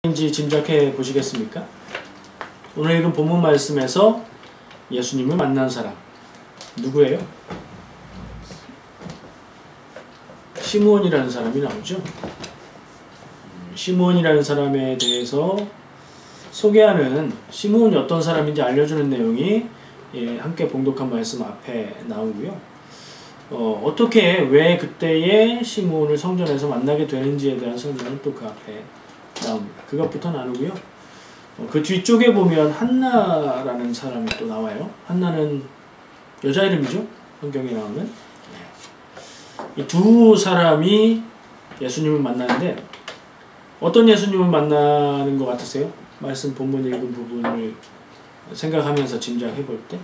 인지 짐작해 보시겠습니까? 오늘 읽은 본문 말씀에서 예수님을 만난 사람 누구예요? 시므온이라는 사람이 나오죠. 시므온이라는 사람에 대해서 소개하는 시므온이 어떤 사람인지 알려주는 내용이 함께 봉독한 말씀 앞에 나오고요. 어떻게 왜 그때의 시므온을 성전에서 만나게 되는지에 대한 설명은 또 그 앞에 나옵니다. 그것부터 나누고요. 그 뒤쪽에 보면 한나라는 사람이 또 나와요. 한나는 여자 이름이죠. 성경에 나오는. 이 두 사람이 예수님을 만나는데 어떤 예수님을 만나는 것 같으세요? 말씀 본문 읽은 부분을 생각하면서 짐작해 볼 때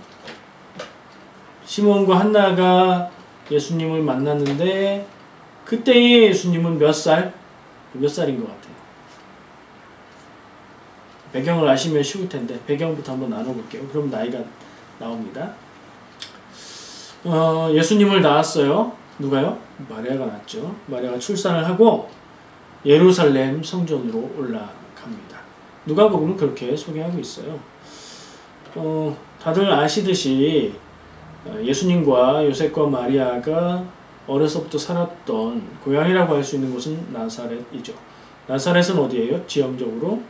시몬과 한나가 예수님을 만났는데 그때의 예수님은 몇 살인 것 같아요? 배경을 아시면 쉬울 텐데 배경부터 한번 나눠볼게요. 그럼 나이가 나옵니다. 예수님을 낳았어요. 누가요? 마리아가 낳았죠. 마리아가 출산을 하고 예루살렘 성전으로 올라갑니다. 누가복음은 그렇게 소개하고 있어요. 다들 아시듯이 예수님과 요셉과 마리아가 어려서부터 살았던 고향이라고 할 수 있는 곳은 나사렛이죠. 나사렛은 어디예요? 지형적으로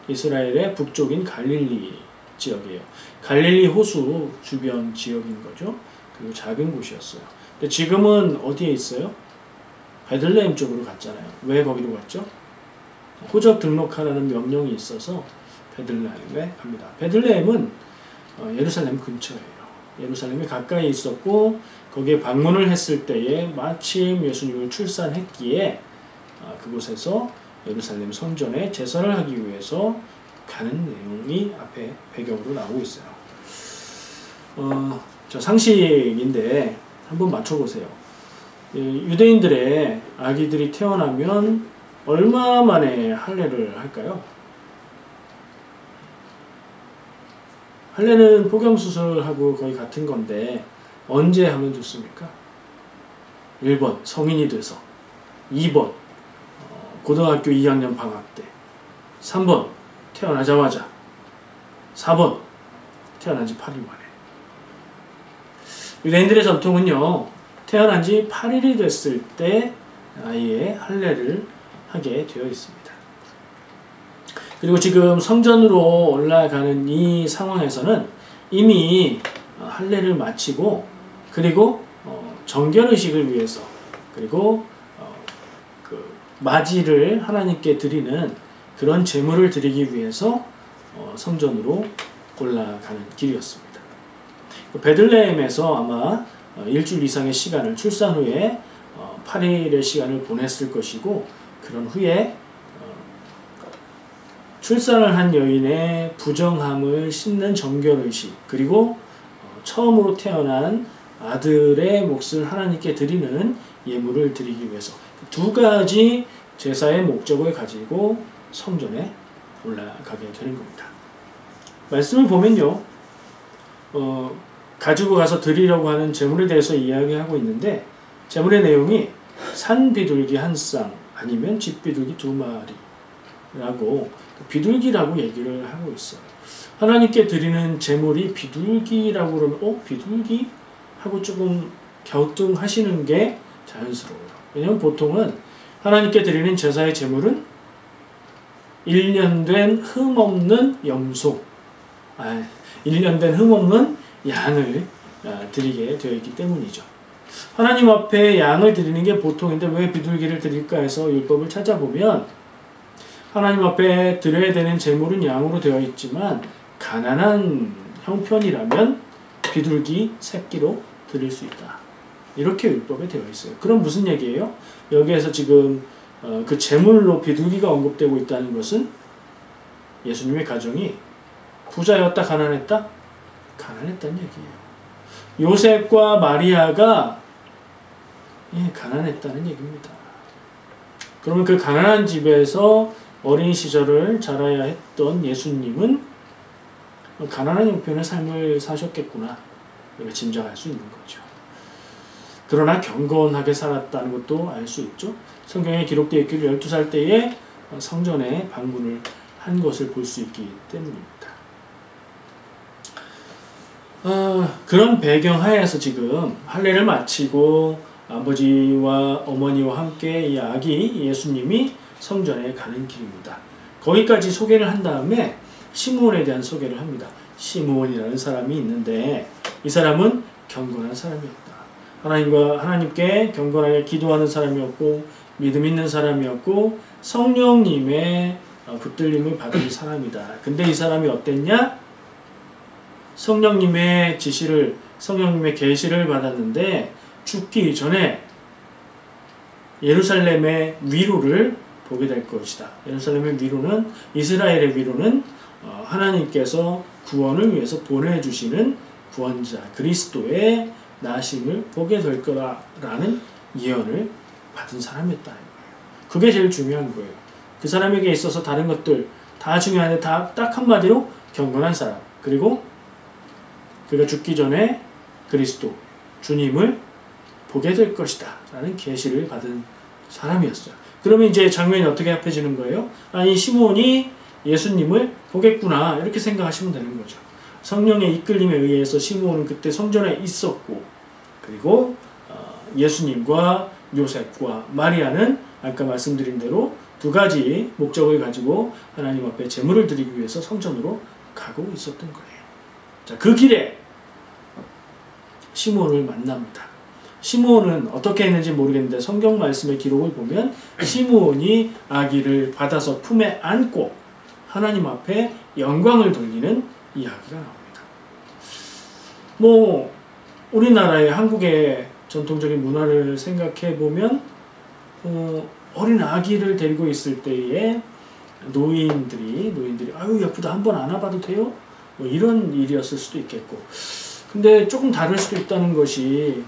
이스라엘의 북쪽인 갈릴리 지역이에요. 갈릴리 호수 주변 지역인 거죠. 그리고 작은 곳이었어요. 근데 지금은 어디에 있어요? 베들레헴 쪽으로 갔잖아요. 왜 거기로 갔죠? 호적 등록하라는 명령이 있어서 베들레헴에 갑니다. 베들레헴은 예루살렘 근처예요. 예루살렘에 가까이 있었고 거기에 방문을 했을 때에 마침 예수님을 출산했기에 그곳에서 예루살렘 성전에 제사를 하기 위해서 가는 내용이 앞에 배경으로 나오고 있어요. 저 상식인데 한번 맞춰보세요. 유대인들의 아기들이 태어나면 얼마 만에 할례를 할까요? 할례는 포경수술하고 거의 같은 건데 언제 하면 좋습니까? 1번 성인이 돼서, 2번 고등학교 2학년 방학 때, 3번 태어나자마자, 4번 태어난 지 8일 만에. 유대인들의 전통은요, 태어난 지 8일이 됐을 때 아이의 할례를 하게 되어 있습니다. 그리고 지금 성전으로 올라가는 이 상황에서는 이미 할례를 마치고 그리고 정결의식을 위해서 그리고 맞이를 하나님께 드리는 그런 제물을 드리기 위해서 성전으로 올라가는 길이었습니다. 베들레헴에서 아마 일주일 이상의 시간을 출산 후에 8일의 시간을 보냈을 것이고 그런 후에 출산을 한 여인의 부정함을 씻는 정결의식 그리고 처음으로 태어난 아들의 몫을 하나님께 드리는 예물을 드리기 위해서 두 가지 제사의 목적을 가지고 성전에 올라가게 되는 겁니다. 말씀을 보면요, 가지고 가서 드리려고 하는 제물에 대해서 이야기하고 있는데 제물의 내용이 산 비둘기 한 쌍 아니면 집 비둘기 2마리라고 비둘기라고 얘기를 하고 있어요. 하나님께 드리는 제물이 비둘기라고 그러면 비둘기? 하고 조금 갸우뚱하시는 게 자연스러워요. 왜냐하면 보통은 하나님께 드리는 제사의 제물은 1년 된 흠없는 염소, 1년 된 흠없는 양을 드리게 되어 있기 때문이죠. 하나님 앞에 양을 드리는 게 보통인데 왜 비둘기를 드릴까 해서 율법을 찾아보면 하나님 앞에 드려야 되는 제물은 양으로 되어 있지만 가난한 형편이라면 비둘기 새끼로 드릴 수 있다. 이렇게 율법에 되어 있어요. 그럼 무슨 얘기예요? 여기에서 지금 그 제물로 비둘기가 언급되고 있다는 것은 예수님의 가정이 부자였다 가난했다? 가난했다는 얘기예요. 요셉과 마리아가 가난했다는 얘기입니다. 그러면 그 가난한 집에서 어린 시절을 자라야 했던 예수님은 가난한 형편의 삶을 사셨겠구나 이렇게 짐작할 수 있는 거죠. 그러나 경건하게 살았다는 것도 알 수 있죠. 성경에 기록되어 있기를 12살 때에 성전에 방문을 한 것을 볼 수 있기 때문입니다. 그런 배경 하에서 지금 할례를 마치고 아버지와 어머니와 함께 이 아기 예수님이 성전에 가는 길입니다. 거기까지 소개를 한 다음에 시므온에 대한 소개를 합니다. 시므온이라는 사람이 있는데 이 사람은 경건한 사람이었다. 하나님께 경건하게 기도하는 사람이었고 믿음 있는 사람이었고 성령님의 붙들림을 받은 사람이다. 근데 이 사람이 어땠냐? 성령님의 계시를 받았는데 죽기 전에 예루살렘의 위로를 보게 될 것이다. 예루살렘의 위로는, 이스라엘의 위로는 하나님께서 구원을 위해서 보내주시는 구원자 그리스도의 나심을 보게 될 거라는 예언을 받은 사람이었다. 그게 제일 중요한 거예요. 그 사람에게 있어서 다른 것들 다 중요한데 다 딱 한마디로 경건한 사람, 그리고 그가 죽기 전에 그리스도 주님을 보게 될 것이다 라는 계시를 받은 사람이었어요. 그러면 이제 장면이 어떻게 합해지는 거예요? 아니, 시몬이 예수님을 보겠구나 이렇게 생각하시면 되는 거죠. 성령의 이끌림에 의해서 시몬은 그때 성전에 있었고, 그리고 예수님과 요셉과 마리아는 아까 말씀드린 대로 두 가지 목적을 가지고 하나님 앞에 제물을 드리기 위해서 성전으로 가고 있었던 거예요. 자, 그 길에 시몬을 만납니다. 시므온은 어떻게 했는지 모르겠는데 성경 말씀의 기록을 보면 시므온이 아기를 받아서 품에 안고 하나님 앞에 영광을 돌리는 이야기가 나옵니다. 뭐 우리나라의 한국의 전통적인 문화를 생각해 보면 어린 아기를 데리고 있을 때에 노인들이 아유 예쁘다 한번 안아봐도 돼요? 뭐 이런 일이었을 수도 있겠고, 근데 조금 다를 수도 있다는 것이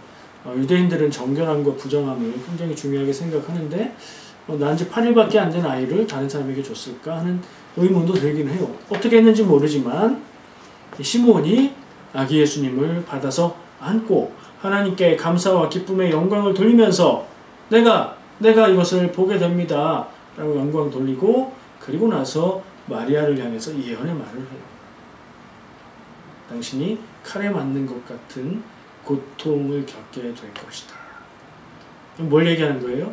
유대인들은 정결함과 부정함을 굉장히 중요하게 생각하는데 난 지 8일밖에 안 된 아이를 다른 사람에게 줬을까 하는 의문도 들긴 해요. 어떻게 했는지 모르지만 시므온이 아기 예수님을 받아서 안고 하나님께 감사와 기쁨의 영광을 돌리면서 내가 이것을 보게 됩니다 라고 영광 돌리고, 그리고 나서 마리아를 향해서 예언의 말을 해요. 당신이 칼에 맞는 것 같은 고통을 겪게 될 것이다. 뭘 얘기하는 거예요?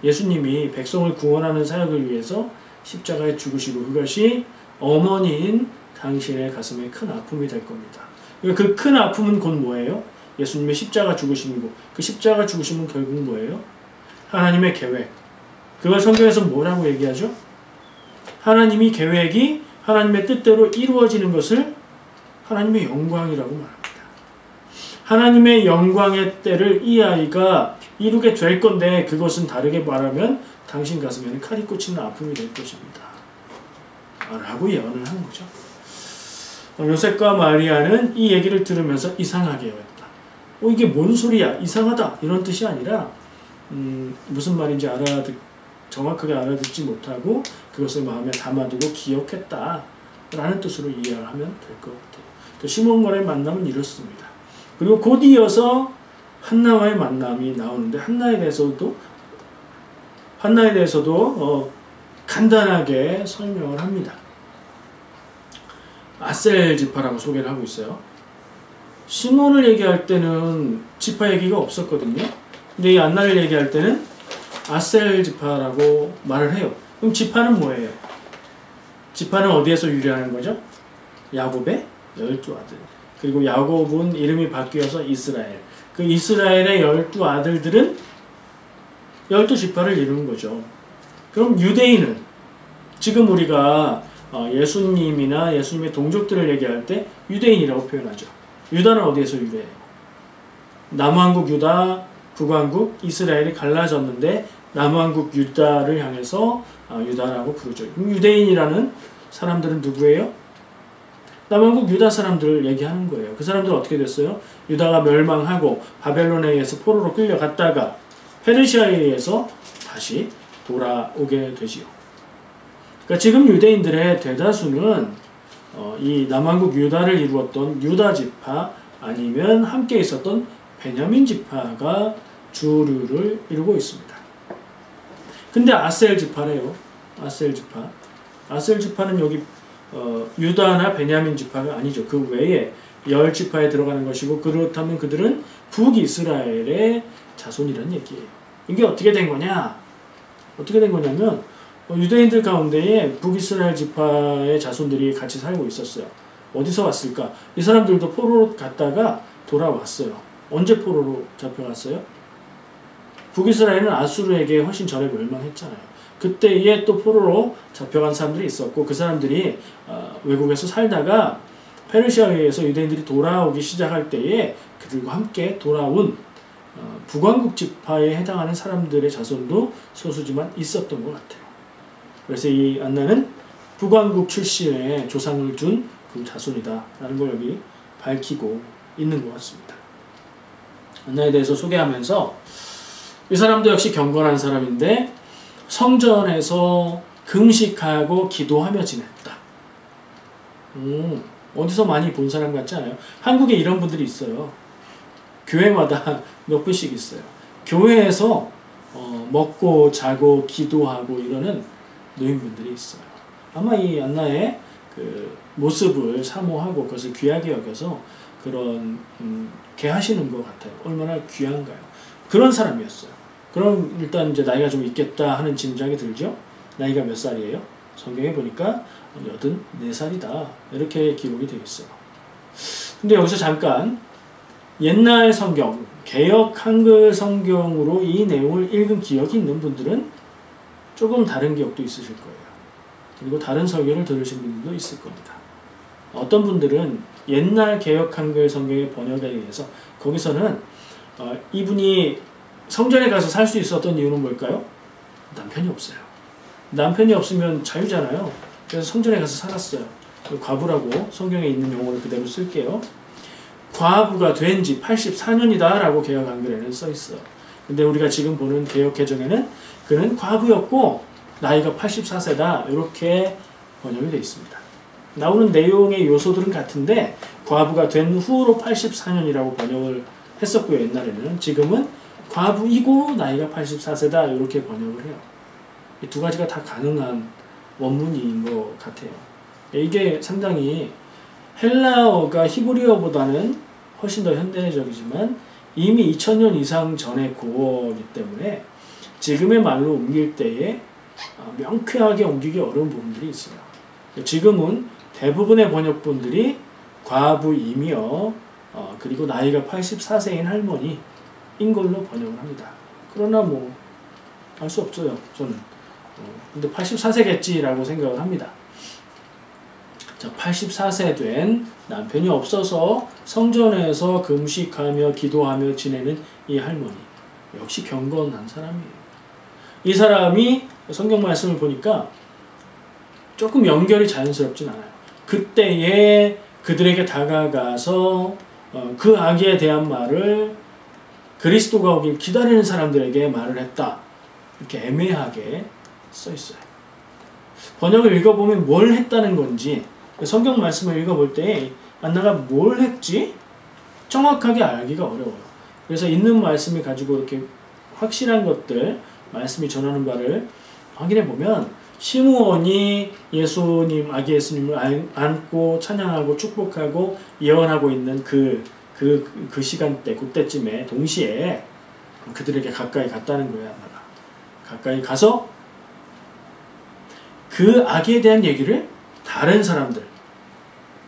예수님이 백성을 구원하는 사역을 위해서 십자가에 죽으시고 그것이 어머니인 당신의 가슴에 큰 아픔이 될 겁니다. 그 큰 아픔은 곧 뭐예요? 예수님의 십자가 죽으심이고, 그 십자가 죽으심은 결국 뭐예요? 하나님의 계획. 그걸 성경에서 뭐라고 얘기하죠? 하나님이 계획이 하나님의 뜻대로 이루어지는 것을 하나님의 영광이라고 말합니다. 하나님의 영광의 때를 이 아이가 이루게 될 건데, 그것은 다르게 말하면 당신 가슴에는 칼이 꽂히는 아픔이 될 것입니다 라고 예언을 하는 거죠. 요셉과 마리아는 이 얘기를 들으면서 이상하게 여겼다. 이게 뭔 소리야? 이상하다. 이런 뜻이 아니라 무슨 말인지 정확하게 알아듣지 못하고 그것을 마음에 담아두고 기억했다 라는 뜻으로 이해를 하면 될 것 같아요. 시몬과의 만남은 이렇습니다. 그리고 곧 이어서 한나와의 만남이 나오는데, 한나에 대해서도 간단하게 설명을 합니다. 아셀 지파라고 소개를 하고 있어요. 시몬을 얘기할 때는 지파 얘기가 없었거든요. 근데 이 안나를 얘기할 때는 아셀 지파라고 말을 해요. 그럼 지파는 뭐예요? 지파는 어디에서 유래하는 거죠? 야곱의 12아들. 그리고 야곱은 이름이 바뀌어서 이스라엘. 그 이스라엘의 12아들들은 12지파를 이루는 거죠. 그럼 유대인은 지금 우리가 예수님이나 예수님의 동족들을 얘기할 때 유대인이라고 표현하죠. 유다는 어디에서 유래해요? 남왕국 유다, 북왕국 이스라엘이 갈라졌는데 남왕국 유다를 향해서 유다라고 부르죠. 유대인이라는 사람들은 누구예요? 남왕국 유다 사람들을 얘기하는 거예요. 그 사람들은 어떻게 됐어요? 유다가 멸망하고 바벨론에 의해서 포로로 끌려갔다가 페르시아에 의해서 다시 돌아오게 되지요. 그러니까 지금 유대인들의 대다수는 이 남왕국 유다를 이루었던 유다 지파 아니면 함께 있었던 베냐민 지파가 주류를 이루고 있습니다. 근데 아셀 지파래요. 아셀 지파. 아셀 지파는 여기 유다나 베냐민 지파가 아니죠. 그 외에 10지파에 들어가는 것이고, 그렇다면 그들은 북이스라엘의 자손이라는 얘기예요. 이게 어떻게 된 거냐? 어떻게 된 거냐면 유대인들 가운데에 북이스라엘 지파의 자손들이 같이 살고 있었어요. 어디서 왔을까? 이 사람들도 포로로 갔다가 돌아왔어요. 언제 포로로 잡혀갔어요? 북이스라엘은 아수르에게 훨씬 전에 멸망했잖아요. 그때에 또 포로로 잡혀간 사람들이 있었고, 그 사람들이 외국에서 살다가 페르시아에 의해서 유대인들이 돌아오기 시작할 때에 그들과 함께 돌아온 북왕국 지파에 해당하는 사람들의 자손도 소수지만 있었던 것 같아요. 그래서 이 안나는 북왕국 출신의 조상을 둔 그 자손이다 라는 걸 여기 밝히고 있는 것 같습니다. 안나에 대해서 소개하면서 이 사람도 역시 경건한 사람인데 성전에서 금식하고 기도하며 지냈다. 어디서 많이 본 사람 같지 않아요? 한국에 이런 분들이 있어요. 교회마다 몇 분씩 있어요. 교회에서 먹고 자고 기도하고 이러는 노인분들이 있어요. 아마 이 안나의 그 모습을 사모하고 그것을 귀하게 여겨서 그렇게 하시는 것 같아요. 얼마나 귀한가요? 그런 사람이었어요. 그럼 일단 이제 나이가 좀 있겠다 하는 짐작이 들죠? 나이가 몇 살이에요? 성경에 보니까 84살이다. 이렇게 기록이 되어 있어요. 근데 여기서 잠깐 옛날 성경, 개역 한글 성경으로 이 내용을 읽은 기억이 있는 분들은 조금 다른 기억도 있으실 거예요. 그리고 다른 설교를 들으신 분들도 있을 겁니다. 어떤 분들은 옛날 개역 한글 성경의 번역에 의해서 거기서는 이분이 성전에 가서 살 수 있었던 이유는 뭘까요? 남편이 없어요. 남편이 없으면 자유잖아요. 그래서 성전에 가서 살았어요. 과부라고 성경에 있는 용어를 그대로 쓸게요. 과부가 된 지 84년이다 라고 개역 한글에는 써 있어요. 근데 우리가 지금 보는 개역 개정에는 그는 과부였고 나이가 84세다 이렇게 번역이 되어 있습니다. 나오는 내용의 요소들은 같은데 과부가 된 후로 84년이라고 번역을 했었고요. 옛날에는. 지금은 과부이고 나이가 84세다 이렇게 번역을 해요. 이 두 가지가 다 가능한 원문인 것 같아요. 이게 상당히 헬라어가 히브리어보다는 훨씬 더 현대적이지만 이미 2000년 이상 전의 고어이기 때문에 지금의 말로 옮길 때에 명쾌하게 옮기기 어려운 부분들이 있어요. 지금은 대부분의 번역본들이 과부이며 그리고 나이가 84세인 할머니인 걸로 번역을 합니다. 그러나 뭐 알 수 없어요. 저는. 근데 84세겠지라고 생각을 합니다. 자, 84세 된 남편이 없어서 성전에서 금식하며 기도하며 지내는 이 할머니. 역시 경건한 사람이에요. 이 사람이 성경 말씀을 보니까 조금 연결이 자연스럽진 않아요. 그때에 그들에게 다가가서 그 아기에 대한 말을 그리스도가 오길 기다리는 사람들에게 말을 했다. 이렇게 애매하게 써 있어요. 번역을 읽어보면 뭘 했다는 건지 성경 말씀을 읽어볼 때 안나가 뭘 했지? 정확하게 알기가 어려워요. 그래서 있는 말씀을 가지고 이렇게 확실한 것들 말씀이 전하는 바를 확인해 보면 시므온이 예수님, 아기 예수님을 안고 찬양하고 축복하고 예언하고 있는 그 시간대, 그때쯤에 동시에 그들에게 가까이 갔다는 거예요. 안나가 가까이 가서 그 아기에 대한 얘기를 다른 사람들,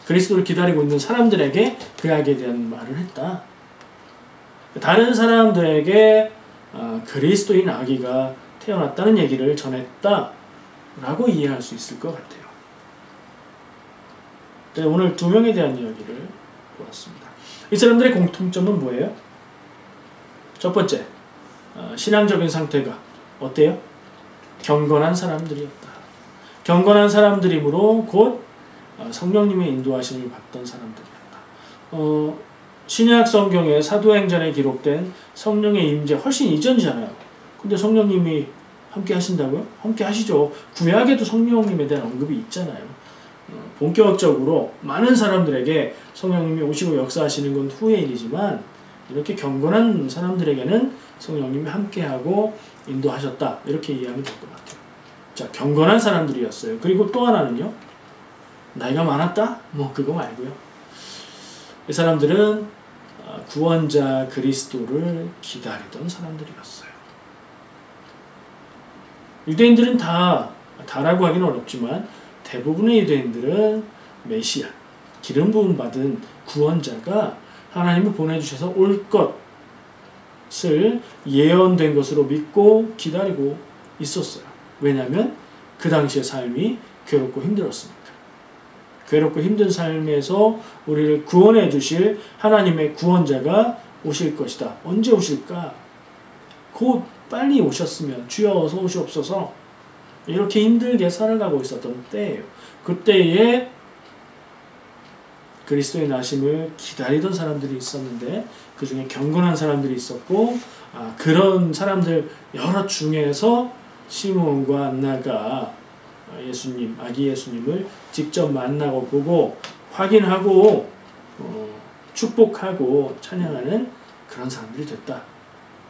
그리스도를 기다리고 있는 사람들에게 그 아기에 대한 말을 했다. 다른 사람들에게 그리스도인 아기가 태어났다는 얘기를 전했다 라고 이해할 수 있을 것 같아요. 네, 오늘 두 명에 대한 이야기를 보았습니다. 이 사람들의 공통점은 뭐예요? 첫 번째, 신앙적인 상태가 어때요? 경건한 사람들이었다. 경건한 사람들이므로 곧 성령님의 인도하심을 받던 사람들이었다. 신약 성경에 사도행전에 기록된 성령의 임재 훨씬 이전이잖아요. 근데 성령님이 함께 하신다고요? 함께 하시죠. 구약에도 성령님에 대한 언급이 있잖아요. 본격적으로 많은 사람들에게 성령님이 오시고 역사하시는 건 후의 일이지만 이렇게 경건한 사람들에게는 성령님이 함께하고 인도하셨다. 이렇게 이해하면 될 것 같아요. 자, 경건한 사람들이었어요. 그리고 또 하나는요. 나이가 많았다? 뭐 그거 말고요. 이 사람들은 구원자 그리스도를 기다리던 사람들이었어요. 유대인들은 다라고 하기는 어렵지만 대부분의 유대인들은 메시아, 기름 부음 받은 구원자가 하나님이 보내주셔서 올 것을 예언된 것으로 믿고 기다리고 있었어요. 왜냐하면 그 당시의 삶이 괴롭고 힘들었으니까. 괴롭고 힘든 삶에서 우리를 구원해 주실 하나님의 구원자가 오실 것이다. 언제 오실까? 곧 빨리 오셨으면 주여 어서 오시옵소서. 이렇게 힘들게 살아가고 있었던 때예요. 그때에 그리스도의 나심을 기다리던 사람들이 있었는데 그 중에 경건한 사람들이 있었고 그런 사람들 여러 중에서 시므온과 안나가 예수님, 아기 예수님을 직접 만나고 보고 확인하고 축복하고 찬양하는 그런 사람들이 됐다.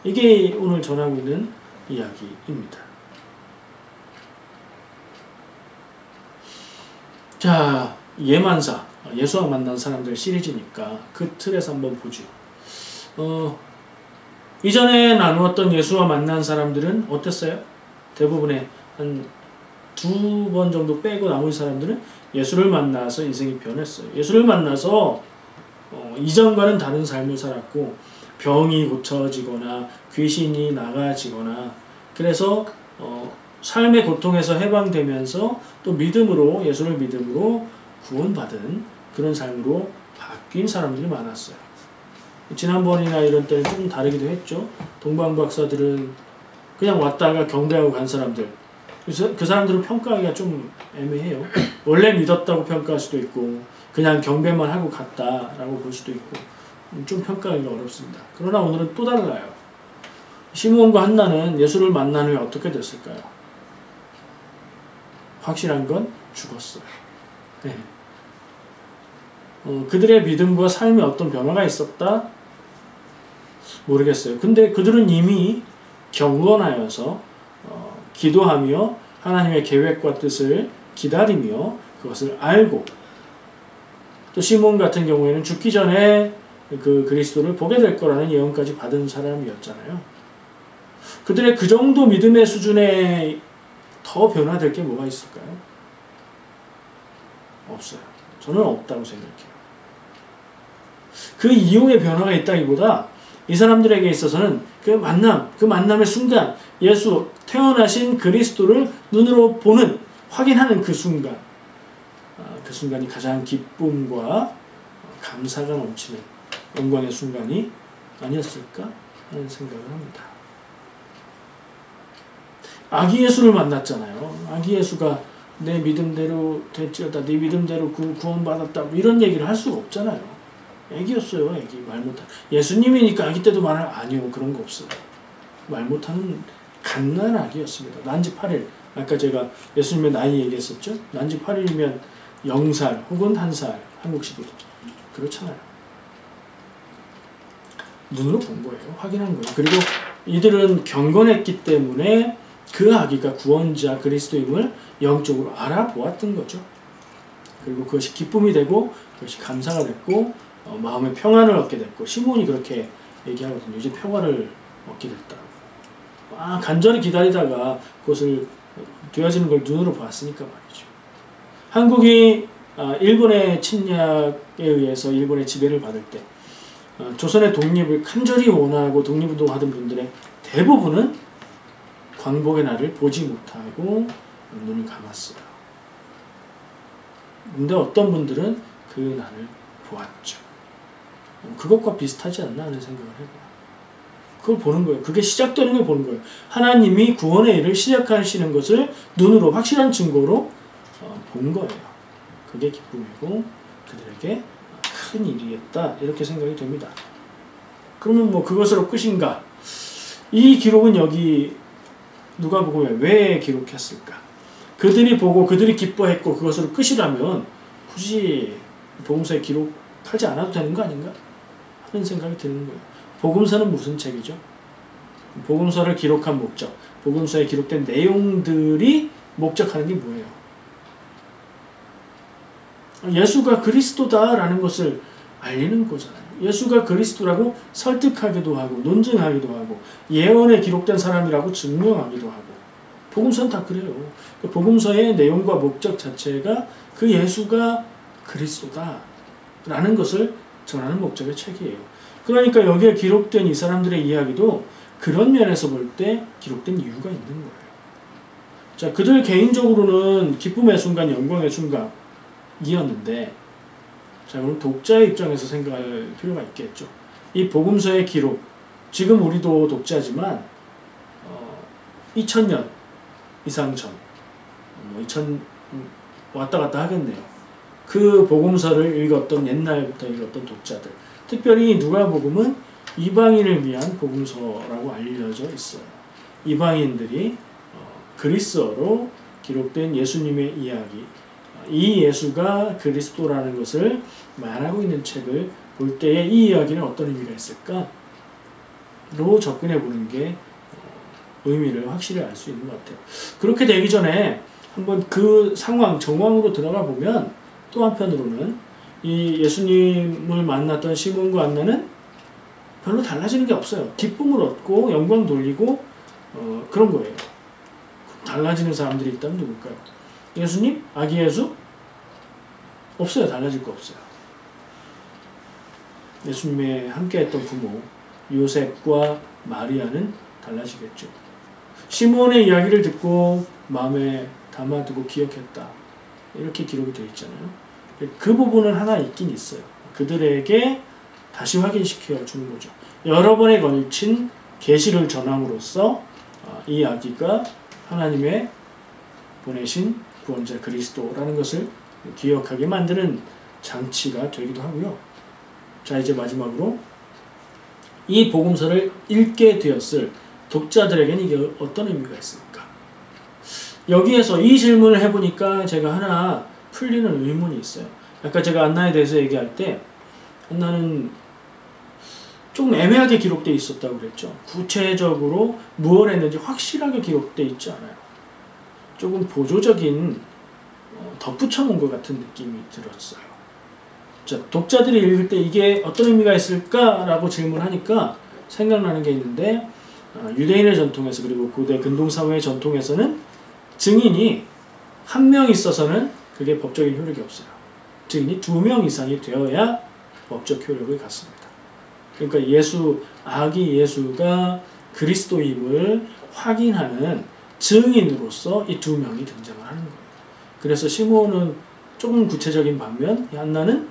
이게 오늘 전하고 있는 이야기입니다. 자, 예만사, 예수와 만난 사람들 시리즈니까 그 틀에서 한번 보죠. 이전에 나누었던 예수와 만난 사람들은 어땠어요? 대부분의 한 2번 정도 빼고 나머지 사람들은 예수를 만나서 인생이 변했어요. 예수를 만나서 이전과는 다른 삶을 살았고 병이 고쳐지거나 귀신이 나가지거나 그래서 삶의 고통에서 해방되면서 또 믿음으로 예수를 믿음으로 구원받은 그런 삶으로 바뀐 사람들이 많았어요. 지난번이나 이런 때는 조금 다르기도 했죠. 동방박사들은 그냥 왔다가 경배하고 간 사람들. 그래서 그 사람들은 평가하기가 좀 애매해요. 원래 믿었다고 평가할 수도 있고 그냥 경배만 하고 갔다라고 볼 수도 있고 좀 평가하기가 어렵습니다. 그러나 오늘은 또 달라요. 시므온과 한나는 예수를 만난 후에 어떻게 됐을까요? 확실한 건 죽었어요. 네. 그들의 믿음과 삶에 어떤 변화가 있었다? 모르겠어요. 근데 그들은 이미 경건하여서 기도하며 하나님의 계획과 뜻을 기다리며 그것을 알고 또 시므온 같은 경우에는 죽기 전에 그 그리스도를 보게 될 거라는 예언까지 받은 사람이었잖아요. 그들의 그 정도 믿음의 수준에 더 변화될 게 뭐가 있을까요? 없어요. 저는 없다고 생각해요. 그 이후의 변화가 있다기보다 이 사람들에게 있어서는 그 만남의 순간 예수 태어나신 그리스도를 눈으로 보는 확인하는 그 순간 그 순간이 가장 기쁨과 감사가 넘치는 영광의 순간이 아니었을까 하는 생각을 합니다. 아기 예수를 만났잖아요. 아기 예수가 내 믿음대로 됐지어다 네 믿음대로 구원받았다 뭐 이런 얘기를 할 수가 없잖아요. 애기였어요. 애기 말 못하는 예수님이니까 아기 때도 말을 아니요 그런 거 없어요. 말 못하는 갓난 아기였습니다. 난지 8일 아까 제가 예수님의 나이 얘기했었죠. 난지 8일이면 0살 혹은 1살 한국식으로 그렇잖아요. 눈으로 본 거예요. 확인한 거예요. 그리고 이들은 경건했기 때문에 그 아기가 구원자 그리스도임을 영적으로 알아보았던 거죠. 그리고 그것이 기쁨이 되고 그것이 감사가 됐고 마음의 평안을 얻게 됐고 시므온이 그렇게 얘기하거든요. 이제 평안을 얻게 됐다. 간절히 기다리다가 그것을 되어지는 걸 눈으로 봤으니까 말이죠. 한국이 일본의 침략에 의해서 일본의 지배를 받을 때 조선의 독립을 간절히 원하고 독립운동하던 분들의 대부분은 광복의 날을 보지 못하고 눈을 감았어요. 근데 어떤 분들은 그 날을 보았죠. 그것과 비슷하지 않나 하는 생각을 해봐요. 그걸 보는 거예요. 그게 시작되는 걸 보는 거예요. 하나님이 구원의 일을 시작하시는 것을 눈으로 확실한 증거로 본 거예요. 그게 기쁨이고 그들에게 큰 일이었다 이렇게 생각이 됩니다. 그러면 뭐 그것으로 끝인가? 이 기록은 여기 누가복음에 왜 기록했을까? 그들이 보고 그들이 기뻐했고 그것으로 끝이라면 굳이 복음서에 기록하지 않아도 되는 거 아닌가? 하는 생각이 드는 거예요. 복음서는 무슨 책이죠? 복음서를 기록한 목적, 복음서에 기록된 내용들이 목적하는 게 뭐예요? 예수가 그리스도다라는 것을 알리는 거잖아요. 예수가 그리스도라고 설득하기도 하고 논증하기도 하고 예언에 기록된 사람이라고 증명하기도 하고 복음서는 다 그래요. 복음서의 내용과 목적 자체가 그 예수가 그리스도다라는 것을 전하는 목적의 책이에요. 그러니까 여기에 기록된 이 사람들의 이야기도 그런 면에서 볼 때 기록된 이유가 있는 거예요. 자, 그들 개인적으로는 기쁨의 순간, 영광의 순간이었는데, 자, 그럼 독자의 입장에서 생각할 필요가 있겠죠. 이 복음서의 기록, 지금 우리도 독자지만 2000년 이상 전, 2000 왔다 갔다 하겠네요. 그 복음서를 읽었던 옛날부터 읽었던 독자들, 특별히 누가복음은 이방인을 위한 복음서라고 알려져 있어요. 이방인들이 그리스어로 기록된 예수님의 이야기, 이 예수가 그리스도라는 것을 말하고 있는 책을 볼 때에 이 이야기는 어떤 의미가 있을까? 로 접근해 보는 게 의미를 확실히 알 수 있는 것 같아요. 그렇게 되기 전에 한번 그 상황, 정황으로 들어가 보면 또 한편으로는 이 예수님을 만났던 시몬과 안나는 별로 달라지는 게 없어요. 기쁨을 얻고 영광 돌리고 그런 거예요. 달라지는 사람들이 있다면 누굴까요? 예수님? 아기 예수? 없어요. 달라질 거 없어요. 예수님의 함께했던 부모 요셉과 마리아는 달라지겠죠. 시몬의 이야기를 듣고 마음에 담아두고 기억했다. 이렇게 기록이 되어 있잖아요. 그 부분은 하나 있긴 있어요. 그들에게 다시 확인시켜 주는 거죠. 여러 번에 걸친 계시를 전함으로써 이 아기가 하나님의 보내신 구원자 그리스도라는 것을 기억하게 만드는 장치가 되기도 하고요. 자, 이제 마지막으로 이 복음서를 읽게 되었을 독자들에게는 이게 어떤 의미가 있습니까? 여기에서 이 질문을 해보니까 제가 하나 풀리는 의문이 있어요. 아까 제가 안나에 대해서 얘기할 때 안나는 좀 애매하게 기록되어 있었다고 그랬죠. 구체적으로 무엇을 했는지 확실하게 기록되어 있지 않아요. 조금 보조적인 덧붙여 놓은 것 같은 느낌이 들었어요. 자, 독자들이 읽을 때 이게 어떤 의미가 있을까라고 질문하니까 생각나는 게 있는데 유대인의 전통에서 그리고 고대 근동사회의 전통에서는 증인이 한 명 있어서는 그게 법적인 효력이 없어요. 증인이 2명 이상이 되어야 법적 효력을 갖습니다. 그러니까 아기 예수가 그리스도임을 확인하는 증인으로서 이 2명이 등장을 하는 거예요. 그래서 시몬은 조금 구체적인 반면 한나는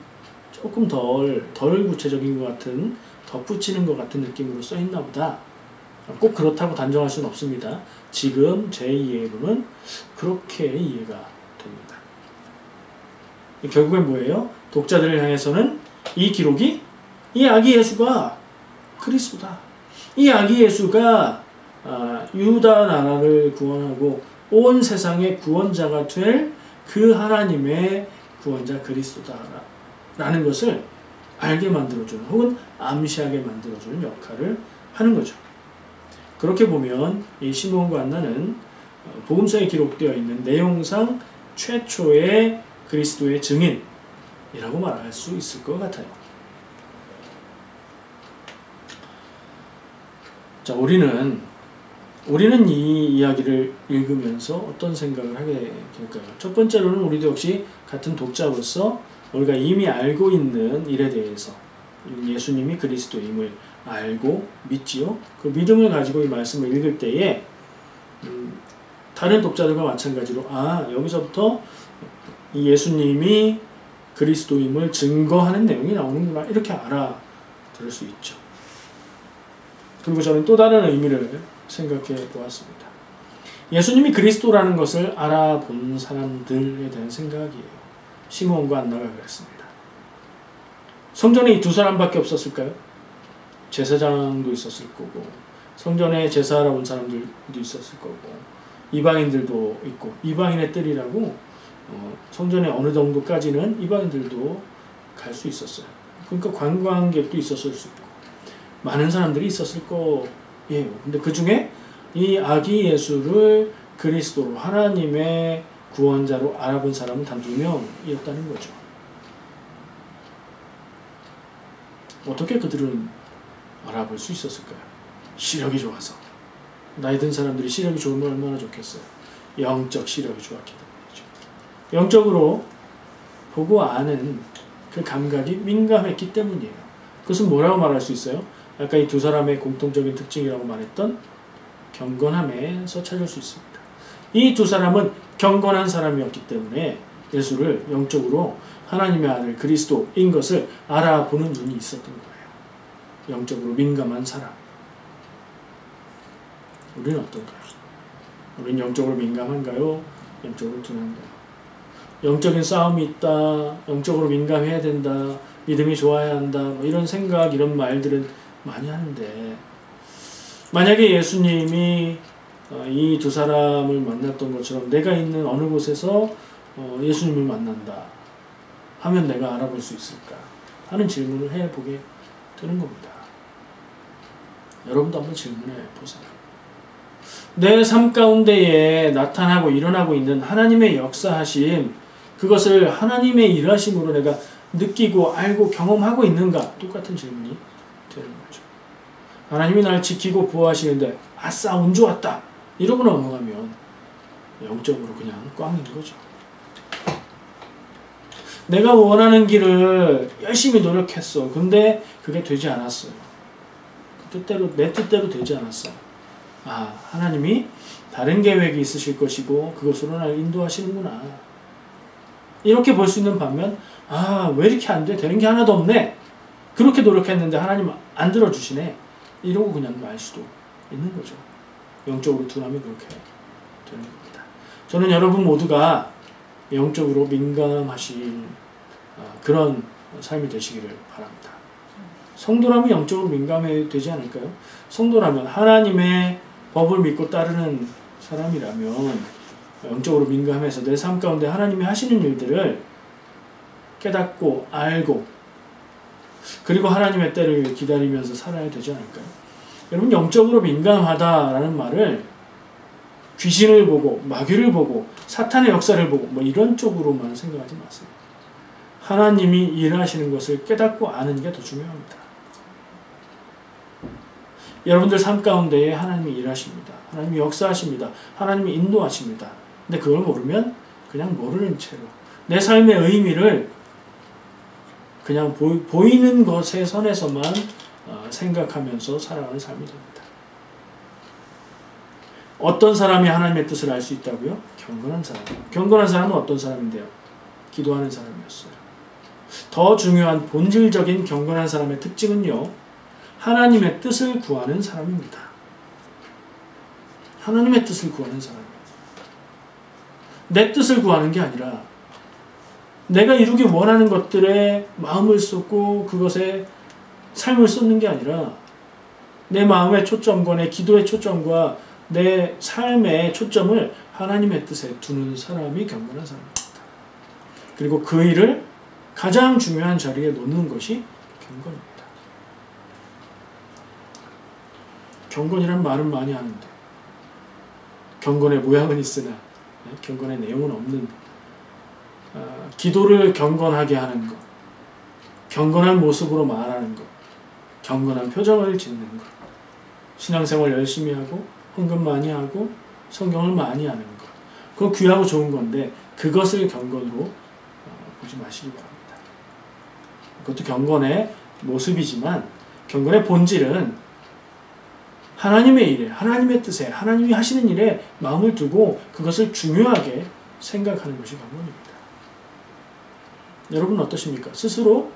조금 덜 구체적인 것 같은, 덧붙이는 것 같은 느낌으로 써있나 보다. 꼭 그렇다고 단정할 수는 없습니다. 지금 제 이해로는 그렇게 이해가 됩니다. 결국엔 뭐예요? 독자들을 향해서는 이 기록이 이 아기 예수가 그리스도다. 이 아기 예수가 유다 나라를 구원하고 온 세상의 구원자가 될 그 하나님의 구원자 그리스도다라는 것을 알게 만들어주는 혹은 암시하게 만들어주는 역할을 하는 거죠. 그렇게 보면 이 시몬과 안나는 복음서에 기록되어 있는 내용상 최초의 그리스도의 증인이라고 말할 수 있을 것 같아요. 자, 우리는 이 이야기를 읽으면서 어떤 생각을 하게 될까요? 첫 번째로는 우리도 역시 같은 독자로서 우리가 이미 알고 있는 일에 대해서 예수님이 그리스도임을 알고 믿지요. 그 믿음을 가지고 이 말씀을 읽을 때에 다른 독자들과 마찬가지로 여기서부터 이 예수님이 그리스도임을 증거하는 내용이 나오는구나 이렇게 알아들을 수 있죠. 그리고 저는 또 다른 의미를 생각해 보았습니다. 예수님이 그리스도라는 것을 알아본 사람들에 대한 생각이에요. 시몬과 안나가 그랬습니다. 성전에 이 2사람밖에 없었을까요? 제사장도 있었을 거고 성전에 제사하러 온 사람들도 있었을 거고 이방인들도 있고 이방인의 뜰이라고 성전에 어느 정도까지는 이방인들도 갈 수 있었어요. 그러니까 관광객도 있었을 수 있고 많은 사람들이 있었을 거예요. 근데 그 중에 이 아기 예수를 그리스도로 하나님의 구원자로 알아본 사람은 단 2명이었다는 거죠. 어떻게 그들은 알아볼 수 있었을까요? 시력이 좋아서. 나이 든 사람들이 시력이 좋으면 얼마나 좋겠어요. 영적 시력이 좋았기 때문이죠. 영적으로 보고 아는 그 감각이 민감했기 때문이에요. 그것은 뭐라고 말할 수 있어요? 아까 이 두 사람의 공통적인 특징이라고 말했던 경건함에서 찾을 수 있습니다. 이 두 사람은 경건한 사람이었기 때문에 예수를 영적으로 하나님의 아들 그리스도인 것을 알아보는 눈이 있었던 거예요. 영적으로 민감한 사람. 우리는 어떤가요? 우리는 영적으로 민감한가요? 영적으로 둔한가요? 영적인 싸움이 있다. 영적으로 민감해야 된다. 믿음이 좋아야 한다. 뭐 이런 생각, 이런 말들은 많이 하는데 만약에 예수님이 이 두 사람을 만났던 것처럼 내가 있는 어느 곳에서 예수님을 만난다 하면 내가 알아볼 수 있을까 하는 질문을 해보게 되는 겁니다. 여러분도 한번 질문해 보세요. 내 삶 가운데에 나타나고 일어나고 있는 하나님의 역사하심, 그것을 하나님의 일하심으로 내가 느끼고 알고 경험하고 있는가? 똑같은 질문이 되는 거죠. 하나님이 나를 지키고 보호하시는데 아싸 운 좋았다 이러고 넘어가면 영적으로 그냥 꽝인 거죠. 내가 원하는 길을 열심히 노력했어. 근데 그게 되지 않았어요. 내 뜻대로 되지 않았어. 아, 하나님이 다른 계획이 있으실 것이고 그것으로 나를 인도하시는구나. 이렇게 볼 수 있는 반면 아, 왜 이렇게 안 돼? 되는 게 하나도 없네. 그렇게 노력했는데 하나님 안 들어주시네. 이러고 그냥 말 수도 있는 거죠. 영적으로 둔하면 그렇게 되는 겁니다. 저는 여러분 모두가 영적으로 민감하신 그런 삶이 되시기를 바랍니다. 성도라면 영적으로 민감해야 되지 않을까요? 성도라면 하나님의 법을 믿고 따르는 사람이라면 영적으로 민감해서 내 삶 가운데 하나님이 하시는 일들을 깨닫고 알고 그리고 하나님의 때를 기다리면서 살아야 되지 않을까요? 여러분 영적으로 민감하다라는 말을 귀신을 보고 마귀를 보고 사탄의 역사를 보고 뭐 이런 쪽으로만 생각하지 마세요. 하나님이 일하시는 것을 깨닫고 아는 게 더 중요합니다. 여러분들 삶 가운데에 하나님이 일하십니다. 하나님이 역사하십니다. 하나님이 인도하십니다. 근데 그걸 모르면 그냥 모르는 채로 내 삶의 의미를 그냥 보이는 것의 선에서만 생각하면서 살아가는 삶이 됩니다. 어떤 사람이 하나님의 뜻을 알 수 있다고요? 경건한 사람. 경건한 사람은 어떤 사람인데요? 기도하는 사람이었어요. 더 중요한 본질적인 경건한 사람의 특징은요, 하나님의 뜻을 구하는 사람입니다. 하나님의 뜻을 구하는 사람이에요. 내 뜻을 구하는 게 아니라 내가 이루기 원하는 것들에 마음을 쏟고 그것에 삶을 쏟는 게 아니라 내 마음의 초점과 내 기도의 초점과 내 삶의 초점을 하나님의 뜻에 두는 사람이 경건한 사람입니다. 그리고 그 일을 가장 중요한 자리에 놓는 것이 경건입니다. 경건이란 말은 많이 하는데 경건의 모양은 있으나 경건의 내용은 없는 기도를 경건하게 하는 것, 경건한 모습으로 말하는 것, 경건한 표정을 짓는 것, 신앙생활 열심히 하고 헌금 많이 하고 성경을 많이 하는 것, 그건 귀하고 좋은 건데 그것을 경건으로 보지 마시기 바랍니다. 그것도 경건의 모습이지만 경건의 본질은 하나님의 일에, 하나님의 뜻에, 하나님이 하시는 일에 마음을 두고 그것을 중요하게 생각하는 것이 경건입니다. 여러분 어떠십니까? 스스로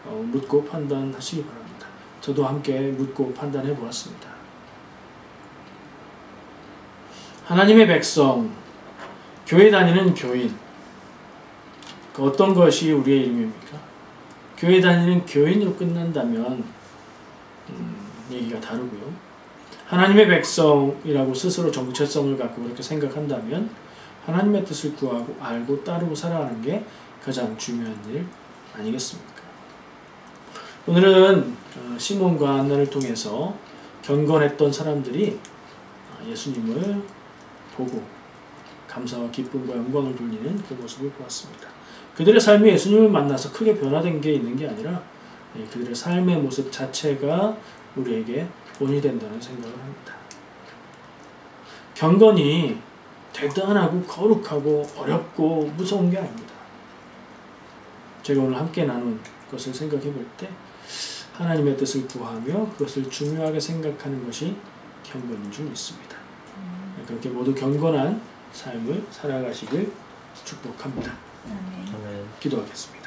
묻고 판단하시기 바랍니다. 저도 함께 묻고 판단해 보았습니다. 하나님의 백성, 교회 다니는 교인, 그 어떤 것이 우리의 이름입니까? 교회 다니는 교인으로 끝난다면 얘기가 다르고요. 하나님의 백성이라고 스스로 정체성을 갖고 그렇게 생각한다면 하나님의 뜻을 구하고 알고 따르고 살아가는 게 가장 중요한 일 아니겠습니까? 오늘은 시몬과 안나를 통해서 경건했던 사람들이 예수님을 보고 감사와 기쁨과 영광을 돌리는 그 모습을 보았습니다. 그들의 삶이 예수님을 만나서 크게 변화된 게 있는 게 아니라 그들의 삶의 모습 자체가 우리에게 본이 된다는 생각을 합니다. 경건이 대단하고 거룩하고 어렵고 무서운 게 아닙니다. 제가 오늘 함께 나눈 것을 생각해 볼 때 하나님의 뜻을 구하며 그것을 중요하게 생각하는 것이 경건인 줄 믿습니다. 그렇게 모두 경건한 삶을 살아가시길 축복합니다. 아멘. 기도하겠습니다.